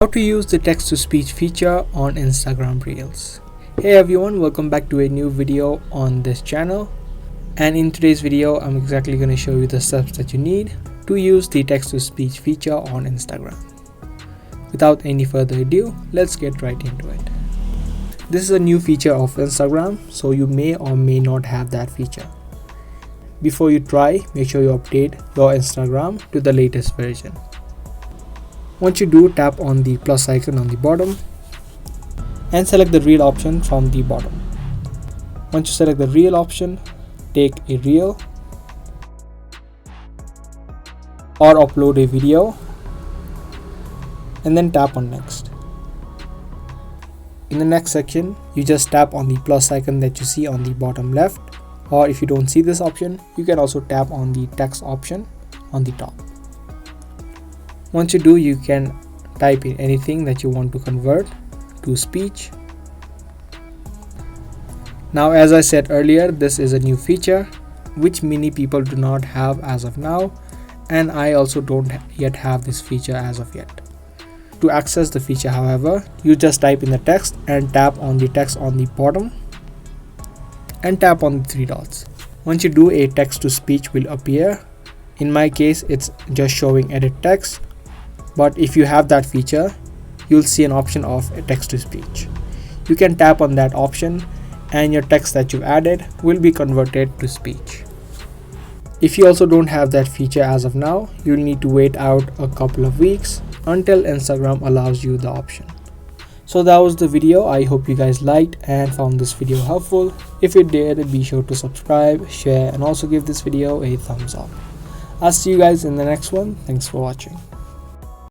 How to use the text-to-speech feature on Instagram Reels. Hey everyone, welcome back to a new video on this channel. And in today's video, I'm exactly going to show you the steps that you need to use the text-to-speech feature on Instagram. Without any further ado, let's get right into it. This is a new feature of Instagram, so you may or may not have that feature. Before you try, make sure you update your Instagram to the latest version. Once you do, tap on the plus icon on the bottom and select the reel option from the bottom. Once you select the reel option, take a reel or upload a video and then tap on next. In the next section, you just tap on the plus icon that you see on the bottom left, or if you don't see this option, you can also tap on the text option on the top. Once you do, you can type in anything that you want to convert to speech. Now, as I said earlier, this is a new feature which many people do not have as of now, and I also don't yet have this feature as of yet. To access the feature, however, you just type in the text and tap on the text on the bottom and tap on the three dots. Once you do, a text to speech will appear. In my case, it's just showing edit text. But if you have that feature, you'll see an option of a text to speech. You can tap on that option and your text that you've added will be converted to speech. If you also don't have that feature as of now, you'll need to wait out a couple of weeks until Instagram allows you the option. So that was the video. I hope you guys liked and found this video helpful. If you did, be sure to subscribe, share, and also give this video a thumbs up. I'll see you guys in the next one. Thanks for watching.